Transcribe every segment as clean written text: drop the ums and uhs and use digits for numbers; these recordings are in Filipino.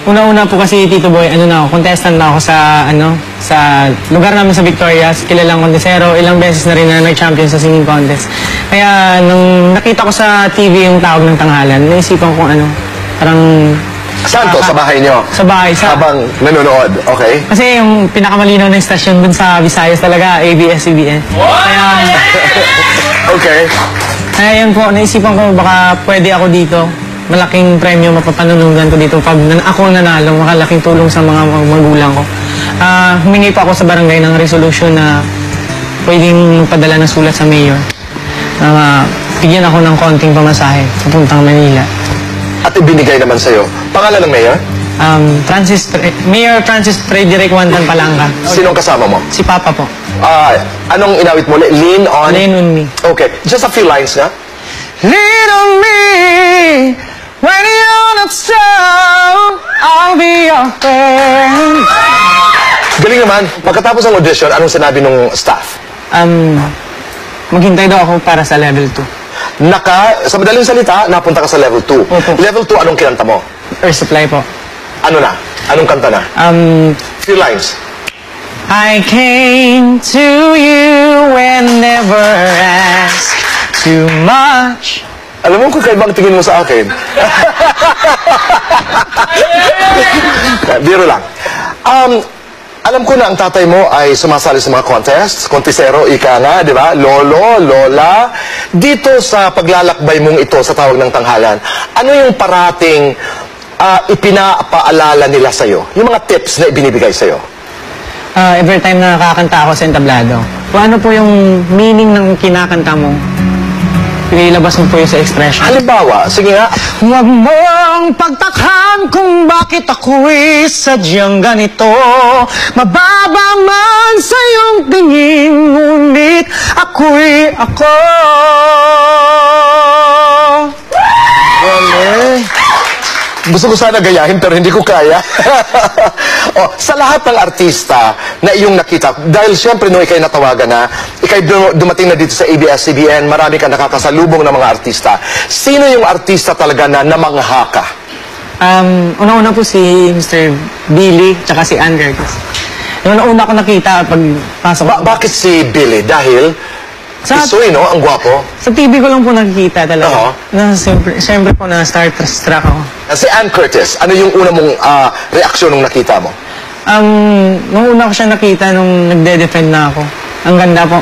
Una-una po kasi, Tito Boy, contestant na ako sa lugar namin sa Victorias, kilalang kontesero, ilang beses na rin na nag-champion sa singing contest. Kaya, nung nakita ko sa TV yung tawag ng tanghalan, naisipan ko parang... Saan to? Sa bahay nyo? Sa bahay. Habang nanonood, okay? Kasi yung pinakamalinaw na stasyon dun sa Visayas talaga, ABS-CBN. Kaya... Okay. Kaya yun po, naisipan ko baka pwede ako dito. Malaking premyo mapapananunan ko dito. Pag ako nanalo, makalaking tulong sa mga magulang ko. Humingi pa ako sa barangay ng resolution na pwedeng magpadala ng sulat sa mayor. Bigyan ako ng konting pamasahe papuntang Manila. At ibinigay naman sa'yo. Pangalan ng mayor? Mayor Francis Frederick Wantan Palanga. Sinong kasama mo? Si Papa po. Anong inawit mo? Lean on? Lean on me. Okay. Just a few lines nga. Lean on me when you're not strong. I'll be your friend. Galing naman. Pagkatapos ng audition, anong sinabi ng staff? Maghintay daw ako para sa level 2. Sa madaling salita, napunta ka sa level 2. Opo. Level 2, anong kinanta mo? Air Supply po. Ano na? Anong kanta na? Few lines. I came to you and never asked too much. Alam mo kung kaibang tingin mo sa akin. Biro lang. Alam ko na ang tatay mo ay sumasali sa mga contests, kontesero, ika nga, di ba? Lolo, lola. Dito sa paglalakbay mong ito sa tawag ng tanghalan, ano yung parating ipinapaalala nila sa'yo? Yung mga tips na ibinibigay sa'yo? Every time na nakakanta ako sa entablado, kung ano po yung meaning ng kinakanta mo, pinilabas mo po yung sa expression. Halimbawa, sige nga. Huwag mong pagtakhan kung bakit ako'y sadyang ganito. Mababa man sa iyong tingin, ngunit ako'y ako. Gusto ko sana gayahin pero hindi ko kaya. Sa lahat ng artista na iyong nakita, dahil siyempre nung ikay natawagan na, ikay dumating na dito sa ABS-CBN, marami ka nakakasalubong ng mga artista. Sino yung artista talaga na namangha ka? Una-una po si Mr. Billy, tsaka si Andrew. Yung una ko nakita pag pasok ko. Bakit si Billy? Dahil isoy, no? Ang gwapo. Sa TV ko lang po nakikita talaga. Siyempre po na star-struck ako. Si Ann Curtis, ano yung una mong reaksyon nung nakita mo? Nung una ko siya nakita nung nagde-defend na ako. Ang ganda po.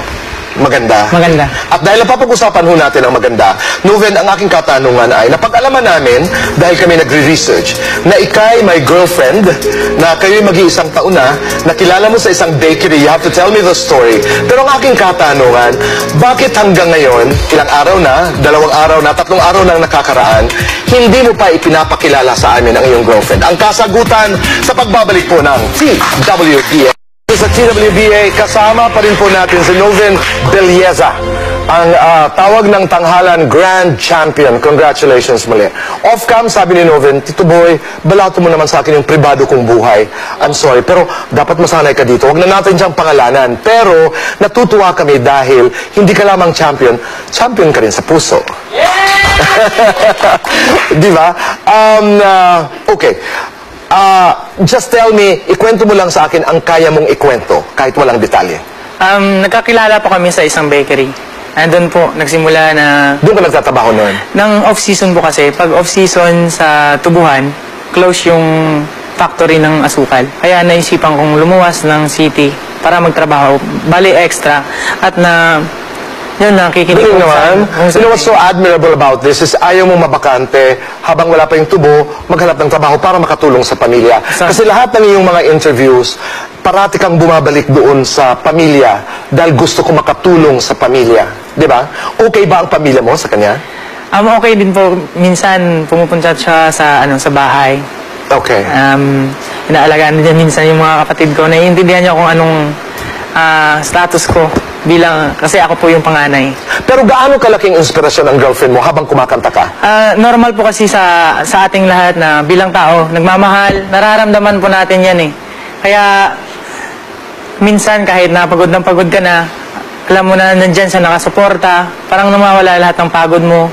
Maganda. Maganda. At dahil napapag-usapan ho natin ang maganda, Nuven, ang aking katanungan ay, napag-alaman namin, dahil kami nagre-research, na ikay may girlfriend, na kayo'y mag-iisang taon na kilala mo sa isang bakery. You have to tell me the story. Pero ang aking katanungan, bakit hanggang ngayon, ilang araw na, 2 araw na, 3 araw na nakakaraan, hindi mo pa ipinapakilala sa amin ang iyong girlfriend? Ang kasagutan sa pagbabalik po ng TWBA. Sa TWBA, kasama pa rin po natin si Nuven Belleza, ang tawag ng tanghalan Grand Champion. Congratulations muli. Off-cam, sabi ni Nuven, Tito Boy, balato mo naman sa akin yung pribado kong buhay. I'm sorry, pero dapat masanay ka dito. Huwag na natin siyang pangalanan. Pero natutuwa kami dahil hindi ka lamang champion, champion ka rin sa puso. Di ba? Okay. Just tell me, ikwento mo lang sa akin ang kaya mong ikwento, kahit walang detalye. Nagkakilala po kami sa isang bakery. Doon po, nagsimula na... Doon ka nagtatrabaho noon? Nang off-season po kasi. Pag off-season sa Tubuhan, close yung factory ng asukal. Kaya naisipan kong lumuwas ng city para magtrabaho. Bali extra. At yun, nakikinig ko naman. You know what's so admirable about this is ayaw mong mabakante habang wala pa yung tubo, maghanap ng trabaho para makatulong sa pamilya. Kasi lahat ng iyong mga interviews, parati kang bumabalik doon sa pamilya dahil gusto ko makatulong sa pamilya. Di ba? Okay ba ang pamilya mo sa kanya? Okay din po. Minsan, pumupunta siya sa bahay. Okay. Inaalagaan niya minsan yung mga kapatid ko. Naiintindihan niya kung anong status ko. Kasi ako po yung panganay. Pero gaano kalaking inspirasyon ang girlfriend mo habang kumakanta ka? Normal po kasi sa ating lahat na bilang tao, nagmamahal, nararamdaman po natin yan eh. Kaya, minsan kahit napagod ng pagod ka na, alam mo na nandyan siya nakasuporta, parang namawala lahat ng pagod mo.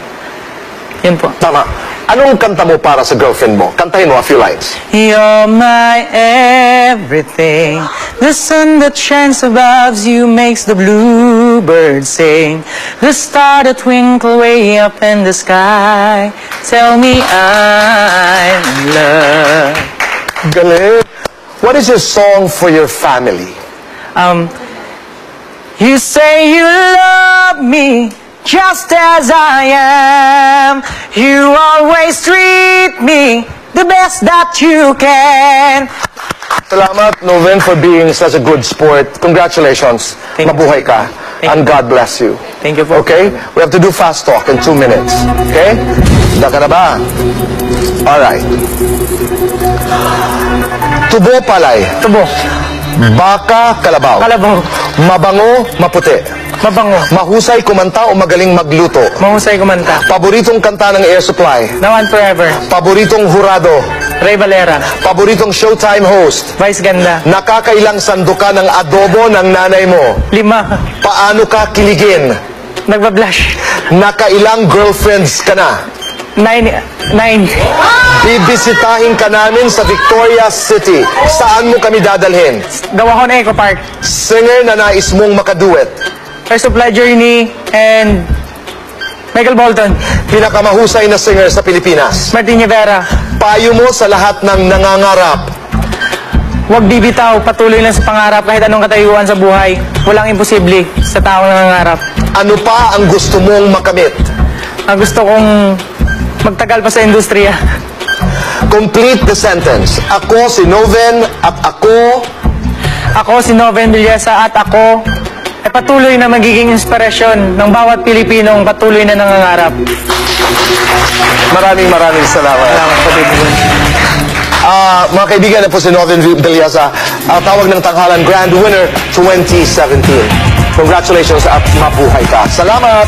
Yun po. Tama. Anong kanta mo para sa girlfriend mo? Kantahin mo a few lines. You're my everything. The sun that shines above you makes the bluebird sing. The star that twinkle way up in the sky. Tell me I'm in love. Galing. What is your song for your family? You say you love me just as I am. You always treat me the best that you can. Salamat, Noven, for being such a good sport. Congratulations. Thank you. Mabuhay ka. Thank And you. God bless you. Thank you po. Okay? We have to do fast talk in 2 minutes. Okay? Handa ka na ba? Alright. Tubo palay. Tubo. Baka kalabaw. Kalabaw. Mabango, maputi. Mabango. Mahusay kumanta o magaling magluto. Mahusay kumanta. Paboritong kanta ng Air Supply. Now and forever. Paboritong hurado. Ray Valera. Paboritong Showtime host. Vice Ganda. Nakakailang sanduka ng adobo ng nanay mo. 5. Paano ka kiligin? Nagbablush. Nakailang girlfriends ka na? 9. Bibisitahin ka namin sa Victoria City. Saan mo kami dadalhin? Gawa ko na Eco Park. Singer na nais mong makaduet. Air Supply Journey and Michael Bolton. Pinakamahusay na singer sa Pilipinas. Martin Rivera. Payo mo sa lahat ng nangangarap. Huwag bibitaw, patuloy lang sa pangarap kahit anong katayuan sa buhay. Walang imposible sa taong nangangarap. Ano pa ang gusto mong makamit? Ang gusto kong magtagal pa sa industriya. Complete the sentence. Ako si Noven at ako... Ako si Noven Villesa at ako ay patuloy na magiging inspirasyon ng bawat Pilipinong patuloy na nangangarap. Maraming salamat. Salamat po, Tito Bon. Mga kaibigan, na po si Noven Villesa, tawag ng tanghalan Grand Winner 2017. Congratulations at mabuhay ka. Salamat!